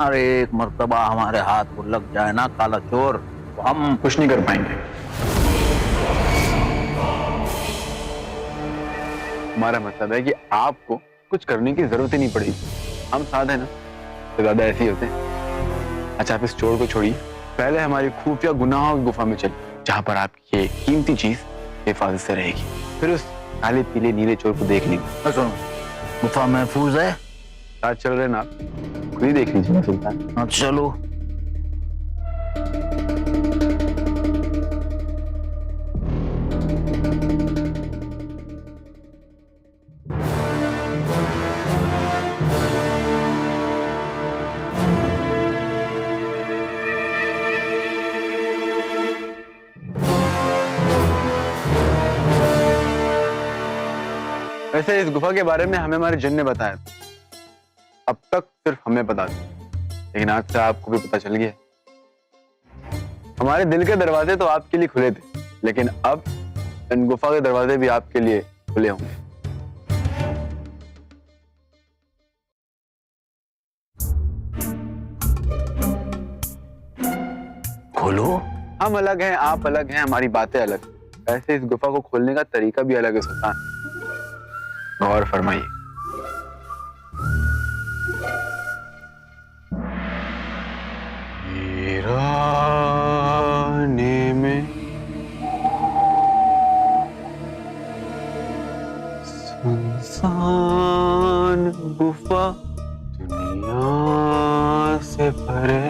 अरे एक मर्तबा हमारे हाथ को लग जाए ना काला चोर, तो हम कुछ नहीं कर पाएंगे। हमारा मतलब है कि आपको कुछ करने की जरूरत ही नहीं पड़ेगी। हम साथ हैं ना, तो ज्यादा ऐसे ही होते हैं। अच्छा आप इस चोर को छोड़िए, पहले हमारी खुफिया गुनाहों की गुफा में चलिए, जहां पर आपकी ये कीमती चीज हिफाजत से रहेगी। फिर उस काले पीले नीले चोर को देख लेंगे। सुनो, गुफा महफूज है? साथ चल रहे ना आप, खुद ही देख लीजिए सुल्तान। हाँ चलो। वैसे इस गुफा के बारे में हमें हमारे जिन ने बताया, अब तक सिर्फ हमें पता था, लेकिन आज से आपको भी पता चल गया। हमारे दिल के दरवाजे तो आपके लिए खुले थे, लेकिन अब इन गुफा के दरवाजे भी आपके लिए खुले होंगे। खोलो। हम अलग हैं, आप अलग हैं, हमारी बातें अलग। ऐसे इस गुफा को खोलने का तरीका भी अलग है सुल्तान, गौर फरमाइए। वीराने में सुनसान गुफा, दुनिया से भरे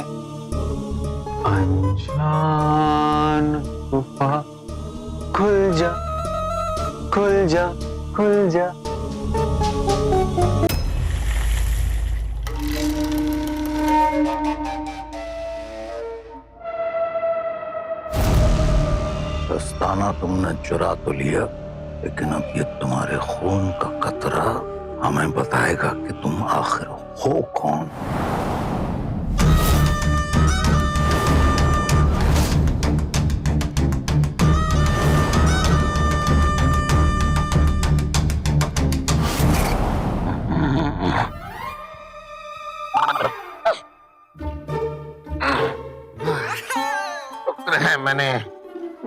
अनजान गुफा, खुल जा खुल जा खुल जा। दस्ताना तुमने चुरा तो लिया, लेकिन अब ये तुम्हारे खून का कतरा हमें बताएगा कि तुम आखिर हो कौन।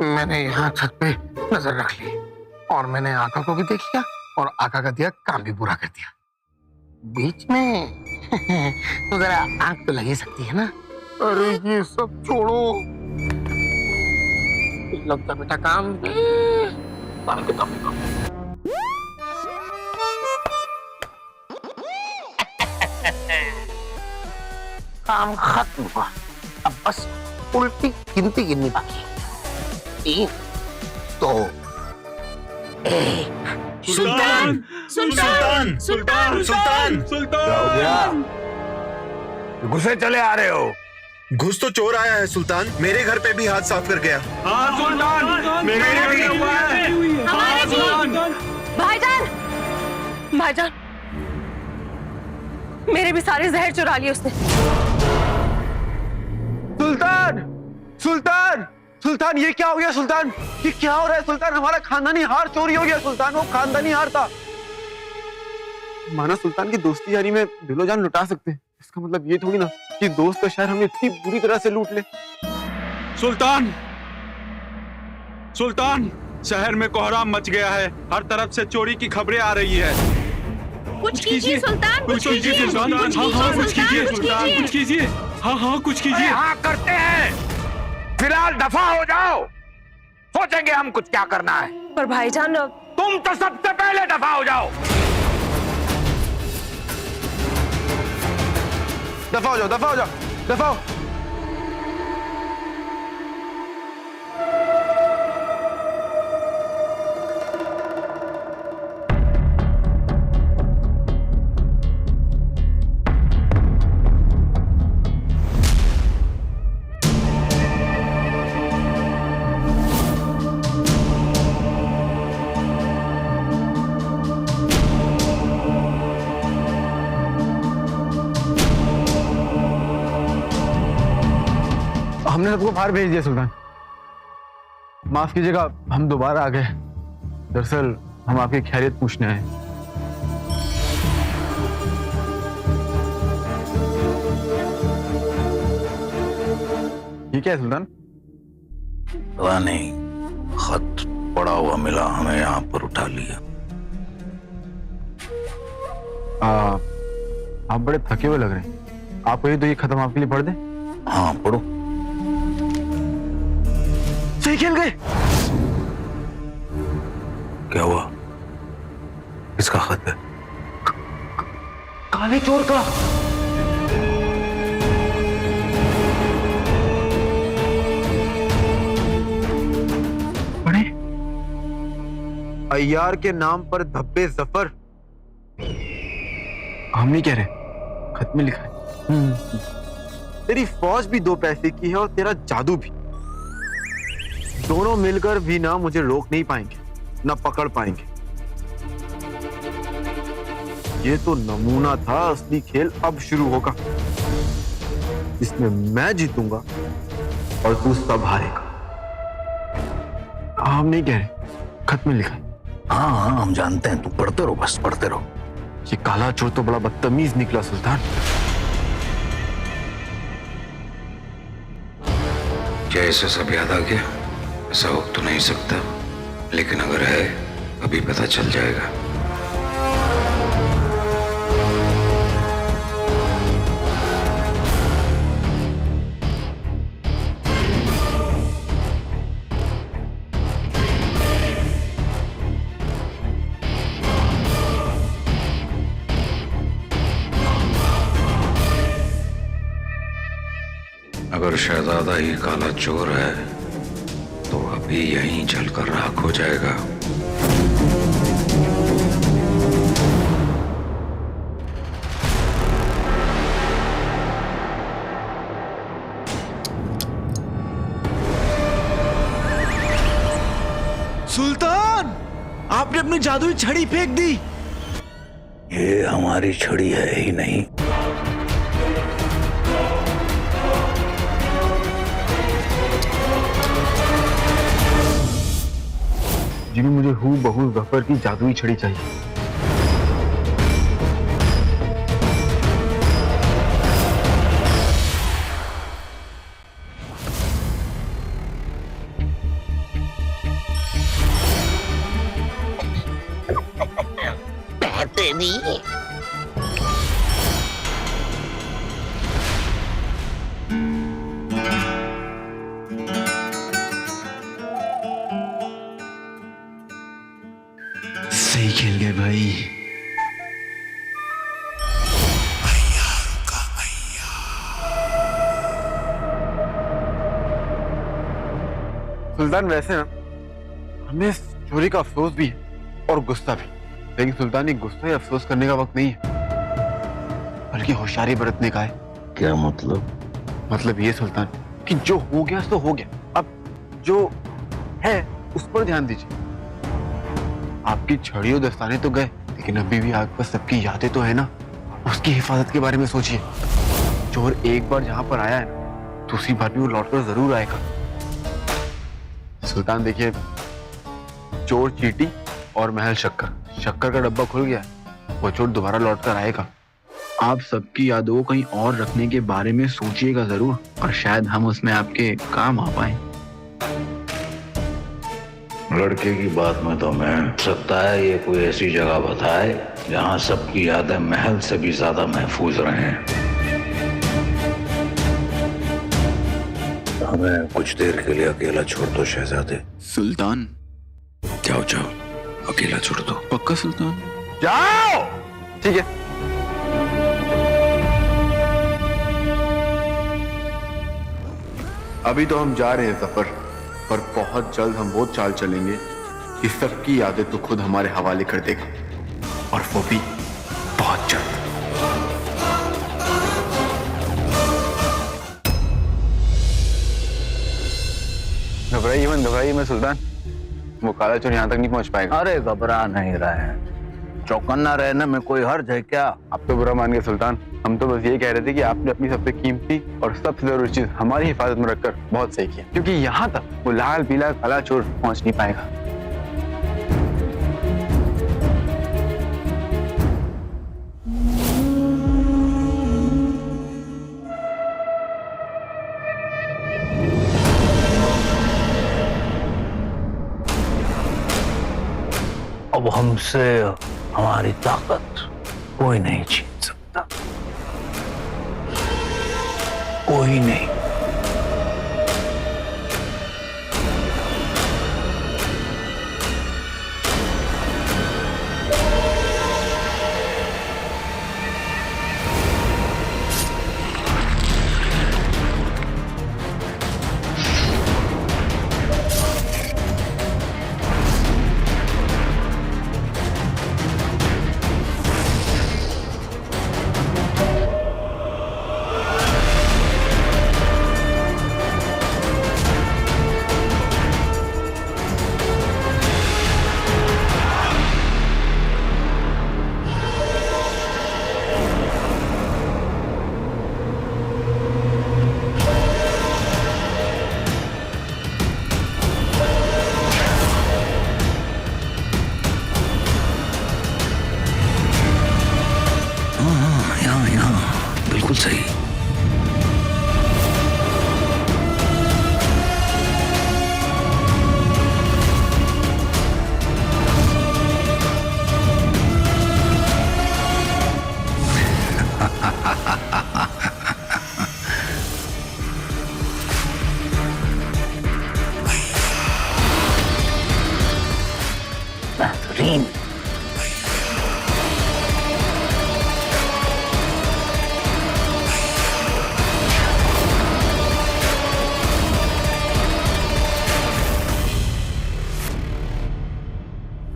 मैंने यहाँ छत पे नजर रख ली और मैंने आका को भी देख लिया और आका का दिया काम भी पूरा कर दिया। बीच में तो जरा आंख तो लग ही सकती है ना। अरे ये सब छोड़ो, लगता बेटा काम काम खत्म हुआ। अब बस उल्टी गिनती गिननी बाकी है। 3 2 1। सुल्तान सुल्तान सुल्तान सुल्तान सुल्तान, गुस्से चले आ रहे हो? घुस तो चोर आया है सुल्तान, मेरे घर पे भी हाथ साफ कर गया। हाँ सुल्तान, मेरे भी हुआ है। हमारे भी। भाईजान, भाईजान, मेरे भी सारे जहर चुरा लिए उसने। सुल्तान सुल्तान सुल्तान, ये क्या हो गया सुल्तान? ये क्या हो रहा है सुल्तान? हमारा खानदानी हार चोरी हो गया सुल्तान। वो खानदानी हार था। माना सुल्तान की दोस्ती यारी में दिलो जान लुटा सकते हैं, इसका मतलब ये थोड़ी ना कि दोस्त का शहर हमें इतनी बुरी तरह से लूट ले। सुल्तान सुल्तान, शहर में कोहराम मच गया है, हर तरफ से चोरी की खबरें आ रही है। कुछ कीजिए सुल्तान, कुछ कीजिए सुल्तान। हाँ हाँ कुछ कीजिए सुल्तान, कुछ कीजिए। हाँ हाँ कुछ कीजिए। हाँ करते हैं, फिलहाल दफा हो जाओ, सोचेंगे हम कुछ क्या करना है। पर भाईजान तुम तो सबसे पहले दफा हो जाओ। दफा हो जाओ, दफा हो जाओ, दफा हो। हमने सबको बाहर भेज दिया सुल्तान, माफ कीजिएगा, हम दोबारा आ गए। दरअसल हम आपकी खैरियत पूछने आए। क्या है सुल्तान? पता नहीं, खत पड़ा हुआ मिला हमें, यहाँ पर उठा लिया। आप बड़े थके हुए लग रहे हैं। आप कहिए तो ये खत्म आपके लिए पढ़ दे। हाँ पढ़ो। सही खेल गए। क्या हुआ? किसका खत है? काले चोर का। पढ़े। अय्यार के नाम पर धब्बे जफर। हम नहीं कह रहे, खत में लिखा है। तेरी फौज भी 2 पैसे की है और तेरा जादू भी। दोनों मिलकर भी ना मुझे रोक नहीं पाएंगे, ना पकड़ पाएंगे। ये तो नमूना था, असली खेल अब शुरू होगा। इसमें मैं जीतूंगा और तू सब हारेगा। हम नहीं कह रहे, खत में लिखा है। हाँ हाँ हम जानते हैं, तू पढ़ते रहो, बस पढ़ते रहो। ये काला चोर तो बड़ा बदतमीज निकला सुल्तान। क्या इसे सब याद आ गया? ऐसा हो तो नहीं सकता, लेकिन अगर है अभी पता चल जाएगा। अगर शहजादा ही काला चोर है तो अभी यहीं जलकर राख हो जाएगा। सुल्तान, आपने अपनी जादुई छड़ी फेंक दी। ये हमारी छड़ी है ही नहीं। जिन्हें मुझे हूबहू जफर की जादुई छड़ी चाहिए। सही खेल गए भाई। सुल्तान वैसे ना हमें इस चोरी का अफसोस भी है और गुस्सा भी, लेकिन सुल्तान ये गुस्सा या अफसोस करने का वक्त नहीं है, बल्कि होशियारी बरतने का है। क्या मतलब? मतलब ये सुल्तान कि जो हो गया सो हो गया, अब जो है उस पर ध्यान दीजिए। आपकी छड़ी और दस्ताने तो गए, लेकिन अभी भी आग पर सबकी यादें तो है ना। उसकी हिफाजत के बारे में सोचिए। चोर एक बार जहां पर आया है ना, दूसरी बार भी वो लौटकर जरूर आएगा। सुल्तान देखिए, चोर चींटी और महल शक्कर, शक्कर का डब्बा खुल गया, वो चोर दोबारा लौटकर आएगा। आप सबकी यादों को कहीं और रखने के बारे में सोचिएगा जरूर, और शायद हम उसमें आपके काम आ पाए। लड़के की बात में तो मैं सकता है ये कोई ऐसी जगह बताए जहां सबकी यादें महल से भी ज्यादा महफूज रहें। हमें कुछ देर के लिए अकेला छोड़ दो शहजादे। सुल्तान जाओ जाओ, अकेला छोड़ दो। पक्का सुल्तान? जाओ। ठीक है। अभी तो हम जा रहे हैं सफर, पर बहुत जल्द हम वो चाल चलेंगे कि सबकी यादें तो खुद हमारे हवाले कर देगा, और वो भी बहुत जल्द। घबराइए मत सुल्तान, वो काला चोर यहाँ तक नहीं पहुंच पाएगा। अरे घबरा नहीं रहे हैं, चौकन्ना रहने में कोई हर्ज है क्या? आप तो बुरा मान गए सुल्तान, हम तो बस यही कह रहे थे कि आपने अपनी सबसे कीमती और सबसे जरूरी चीज हमारी हिफाजत में रखकर बहुत सही किया, क्योंकि यहाँ तक वो लाल पीला काला चोर पहुंच नहीं पाएगा। अब हमसे हमारी ताकत कोई नहीं छीन सकता, कोई नहीं। यहाँ बिल्कुल सही। बेहतरीन।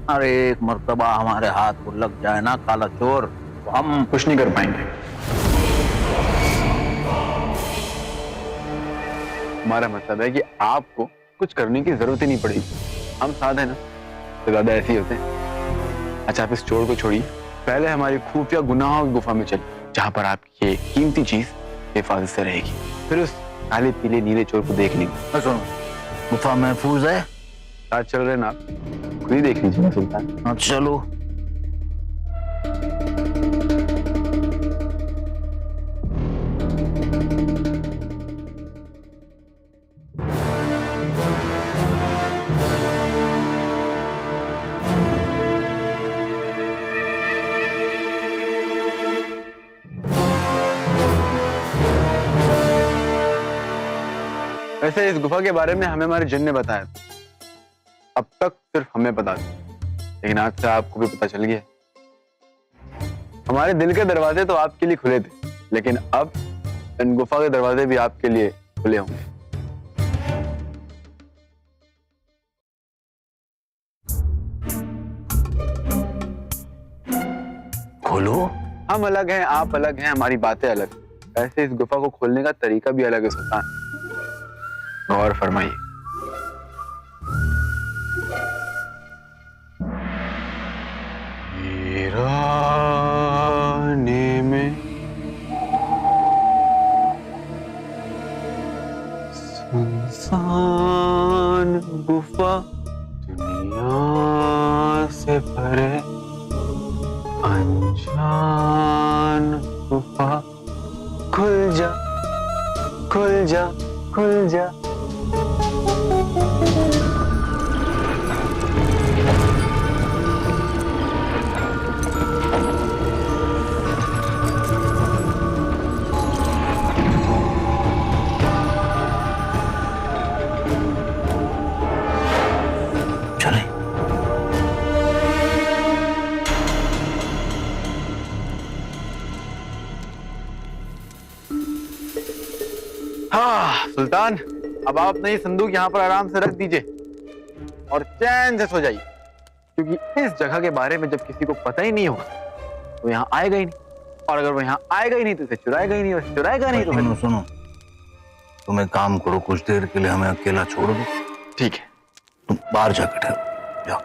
अरे एक मर्तबा हमारे हाथ को लग जाए ना काला चोर, तो हम कुछ नहीं कर पाएंगे। हमारा मतलब है कि आपको कुछ करने की जरूरत ही नहीं पड़ेगी, हम साथ हैं ना, तो ज्यादा ऐसे ही होते हैं। अच्छा आप इस चोर को छोड़िए, पहले हमारी खुफिया गुनाहों की गुफा में चलिए, जहां पर आपकी ये कीमती चीज हिफाजत से रहेगी। फिर उस काले पीले नीले चोर को देख लेंगे। सुनो, गुफा महफूज है? साथ चल रहे ना आप, खुद ही देख लीजिए सुल्तान। हाँ चलो। वैसे इस गुफा के बारे में हमें हमारे जिन ने बताया, अब तक सिर्फ हमें पता था, लेकिन आज से आपको भी पता चल गया। हमारे दिल के दरवाजे तो आपके लिए खुले थे, लेकिन अब इन गुफा के दरवाजे भी आपके लिए खुले होंगे। खोलो। हम अलग हैं, आप अलग हैं, हमारी बातें अलग। ऐसे इस गुफा को खोलने का तरीका भी अलग है सुल्तान, गौर फरमाइए। वीराने में सुनसान गुफा, दुनिया से भरे अनजान गुफा, खुल जा खुल जा खुल जा। चले। हाँ सुल्तान, अब आप अपना ये संदूक यहाँ पर आराम से रख दीजिए और चैन से सो जाइए, क्योंकि इस जगह के बारे में जब किसी को पता ही नहीं होगा तो यहाँ आएगा ही नहीं, और अगर वो यहाँ आएगा ही नहीं तो इसे चुराएगा ही नहीं, और चुराएगा नहीं तो सुनो सुनो, तुम एक काम करो, कुछ देर के लिए हमें अकेला छोड़ दो। ठीक है। तुम बाहर जाकर ठहरो, जाओ।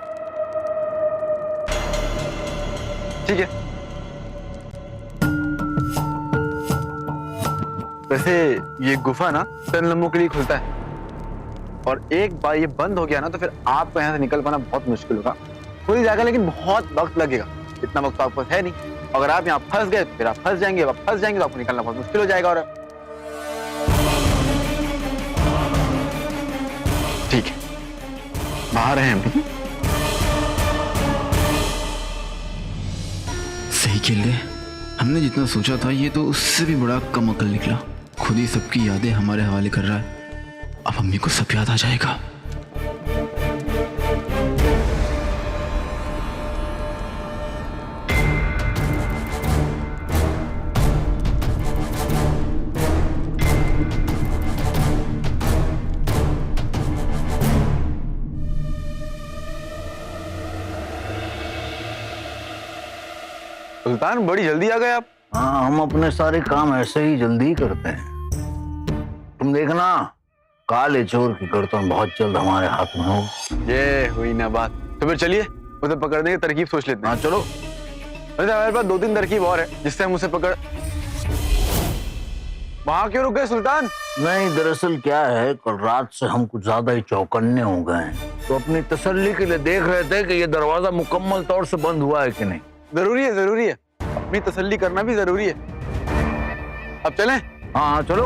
ठीक है। वैसे ये गुफा ना चंद लम्हों के लिए खुलता है, और एक बार ये बंद हो गया ना तो फिर आपको यहाँ से निकल पाना बहुत मुश्किल होगा। खुल जाएगा लेकिन बहुत वक्त लगेगा, इतना वक्त तो आपके पास है नहीं। अगर आप यहाँ फंस गए तो फिर आप फंस जाएंगे, आप फंस जाएंगे तो आपको निकलना बहुत मुश्किल हो जाएगा। और ठीक है, बाहर हैं हम। सही खेल रहे। हमने जितना सोचा था ये तो उससे भी बड़ा कम अकल निकला। खुद ही सबकी यादें हमारे हवाले कर रहा है। अब अम्मी को सब याद आ जाएगा। सुल्तान बड़ी जल्दी आ गए आप। हाँ, हम अपने सारे काम ऐसे ही जल्दी करते हैं। तुम देखना, काले चोर की गर्दन बहुत जल्द हमारे हाथ में हो। ये हुई ना बात। तो फिर चलिए उसे पकड़ने की तरकीब सोच लेते हैं। हाँ चलो। वैसे हमारे पास 2-3 तरकीब और है जिससे हम उसे पकड़। वहां क्यों रुक गए सुल्तान? नहीं, दरअसल क्या है, कल रात से हम कुछ ज्यादा ही चौकन्ने हो गए हैं, तो अपनी तसल्ली के लिए देख रहे थे कि ये दरवाजा मुकम्मल तौर से बंद हुआ है कि नहीं। जरूरी है, जरूरी है। अपनी तसल्ली करना भी जरूरी है। अब चलें? हाँ हाँ चलो।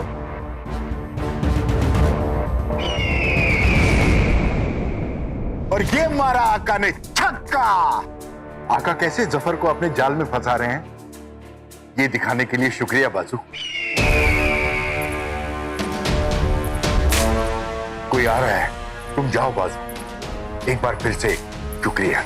और ये मारा आका ने छक्का। आका कैसे जफर को अपने जाल में फंसा रहे हैं, ये दिखाने के लिए शुक्रिया बाजू। कोई आ रहा है, तुम जाओ बाजू। एक बार फिर से शुक्रिया।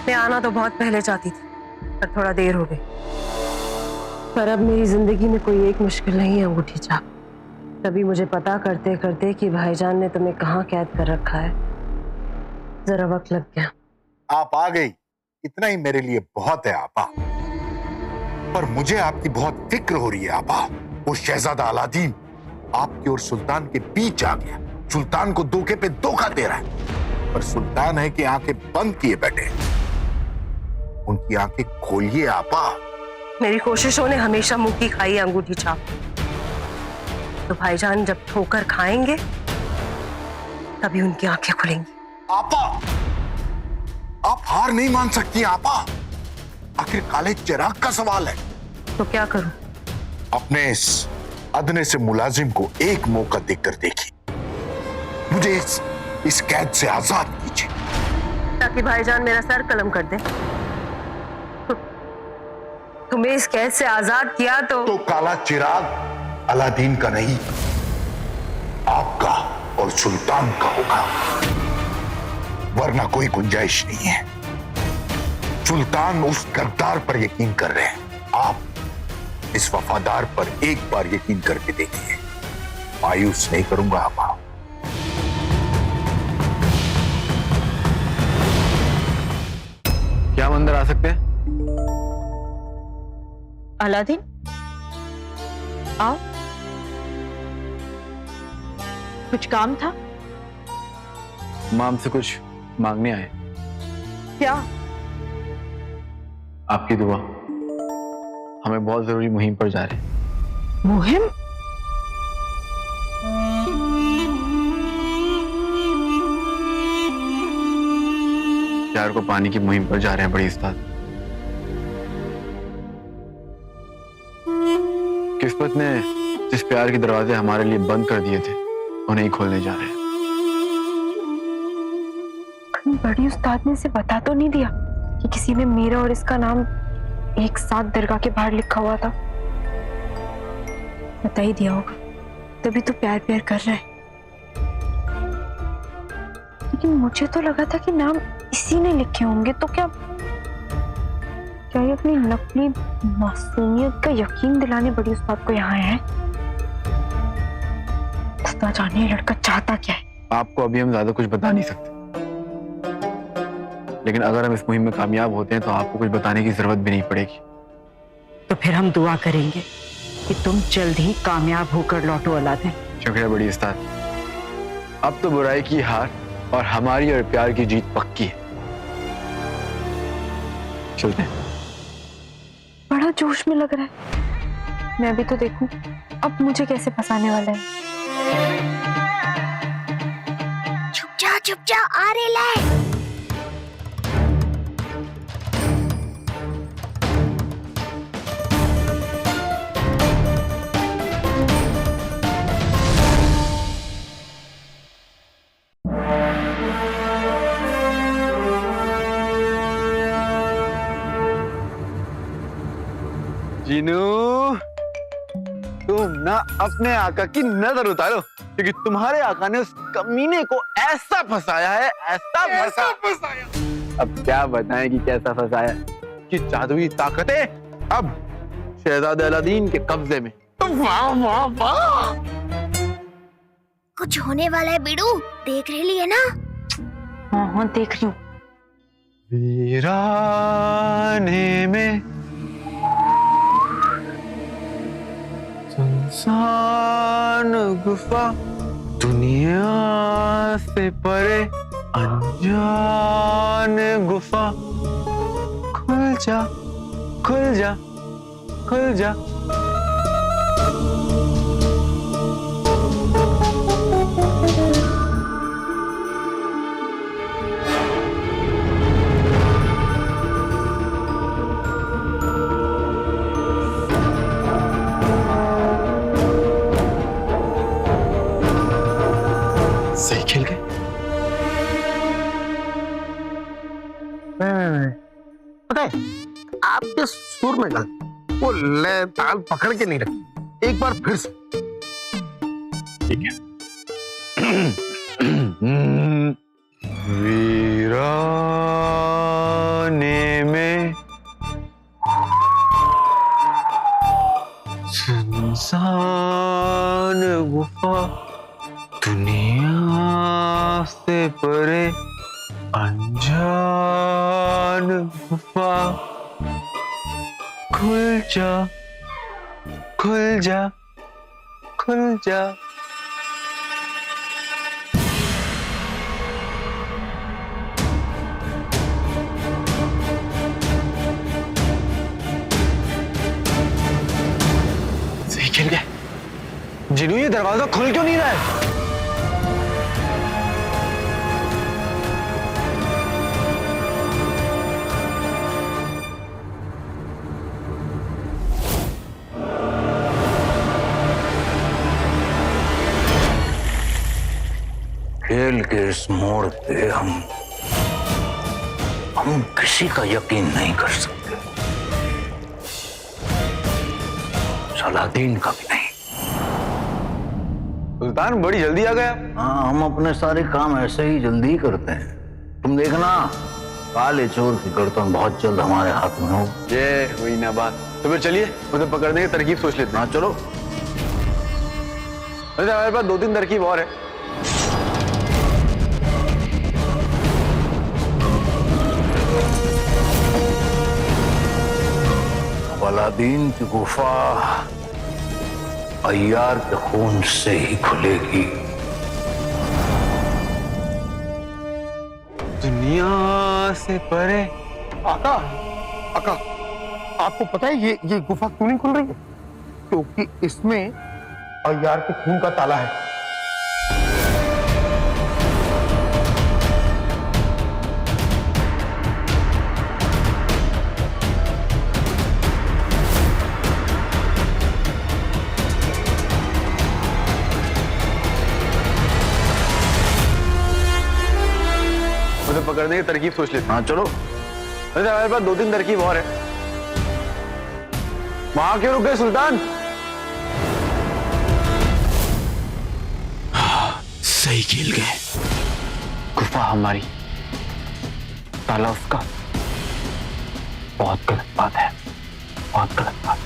मैं आना तो बहुत पहले चाहती थी, पर थोड़ा देर हो गई। पर अब मेरी जिंदगी में कोई एक मुश्किल नहीं है अंगूठी छाप। तभी मुझे पता करते करते कि भाईजान ने तुम्हें कहाँ कैद कर रखा है, जरा वक्त लग गया। आप आ गई, इतना ही मेरे लिए बहुत है आपा। पर मुझे आपकी बहुत फिक्र हो रही है आपा। वो शहजादा अलादीन आपके और सुल्तान के बीच आ गया। सुल्तान को धोखे पे धोखा दे रहा है, पर सुल्तान है कि आंखें बंद किए बैठे। उनकी आंखें खोलिए आपा। मेरी कोशिशों ने हमेशा मुंह की खाई है अंगूठी छाप। तो भाईजान जब ठोकर खाएंगे तभी उनकी आंखें खुलेंगी। आपा, आप हार नहीं मान सकती आपा। आखिर काले चिराग का सवाल है। तो क्या करूं? अपने इस अदने से मुलाजिम को एक मौका देकर देखिए। मुझे इस कैद से आजाद कीजिए, ताकि भाईजान मेरा सर कलम कर दे। तुम्हें इस कैद से आजाद किया तो काला चिराग अलादीन का नहीं, आपका और सुल्तान का होगा, वरना कोई गुंजाइश नहीं है। सुल्तान उस गद्दार पर यकीन कर रहे हैं, आप इस वफादार पर एक बार यकीन करके देखिए। मायूस नहीं करूंगा आपा। क्या हम अंदर आ सकते हैं? अलादीन आओ, कुछ काम था? मां हमसे कुछ मांगने आए। क्या? आपकी दुआ। हमें बहुत जरूरी मुहिम पर जा रहे हैं। मुहिम? प्यार को पाने की मुहिम पर जा रहे हैं बड़ी उस्ताद। किस्मत ने जिस प्यार के दरवाजे हमारे लिए बंद कर दिए थे, उन्हें ही खोलने जा रहे हैं। बड़ी उस्ताद ने इसे बता तो नहीं दिया कि किसी ने मेरा और इसका नाम एक साथ दरगाह के बाहर लिखा हुआ था? बता ही दिया होगा, तभी तो प्यार प्यार कर रहा है। लेकिन मुझे तो लगा था कि नाम इसी ने लिखे होंगे। तो क्या ये अपनी नकली मासूमियत का यकीन दिलाने बड़ी उस्ताद को यहाँ है? उस्ताद जाने लड़का चाहता क्या है? आपको अभी हम ज्यादा कुछ बता नहीं सकते, लेकिन अगर हम इस मुहिम में कामयाब होते हैं तो आपको कुछ बताने की जरूरत भी नहीं पड़ेगी। तो फिर हम दुआ करेंगे कि तुम जल्द ही कामयाब होकर लौटो अलादीन। शुक्रिया बड़ी उस्ताद। अब तो बुराई की हार और हमारी और प्यार की जीत पक्की है। चलते हैं। बड़ा जोश में लग रहा है। मैं भी तो देखूं अब मुझे कैसे फंसाने वाला है। छुप जा आ रहे ले। जीनू, तुम ना अपने आका की नजर उतारो, क्योंकि तुम्हारे आका ने उस कमीने को ऐसा फंसाया है, ऐसा फंसाया। अब क्या बताएं कि कैसा फंसाया, कि जादुई ताकतें अब शहजादे अलादीन के कब्जे में। वाह वाह वाह। कुछ होने वाला है बीड़ू, देख रही है ना? हाँ देख रही हूँ। वीराने में सुनसान गुफा, दुनिया से परे अनजान गुफा, खुल जा खुल जा खुल जा। सही खेल गए। पता है आपके सुर में गलती, वो लय ताल पकड़ के नहीं रखी। एक बार फिर से। ठीक है। वीराने में सुनसान गुफा, दुनिया से परे अनजान गुफा, खुल जा खुल जा खुल जा। सही खेल गए। जिनू, ये दरवाजा खुल क्यों नहीं रहा है? खेल के इस मोड़ पे हम किसी का यकीन नहीं कर सकते, सलादीन का भी नहीं। सुल्तान, बड़ी जल्दी आ गया। हाँ, हम अपने सारे काम ऐसे ही जल्दी करते हैं। तुम देखना, काले चोर की गर्दन बहुत जल्द हमारे हाथ में हो। ये हुई ना बात। तो फिर चलिए उसे पकड़ने की तरकीब सोच लेते हैं। हाँ चलो। अरे हमारे पास 2-3 तरकीब और है। अलादीन की गुफा अय्यार के खून से ही खुलेगी। दुनिया से परे। आका, आका, आपको पता है ये गुफा क्यों नहीं खुल रही है? क्योंकि इसमें अय्यार के खून का ताला है। उसे पकड़ने की तरकीब सोच लेते हैं। हाँ चलो। अरे हमारे पास 2-3 तरकीब और है। वहां क्यों रुक गए सुल्तान? सही खेल गए। गुफा हमारी, ताला उसका। बहुत गलत बात है, बहुत गलत बात।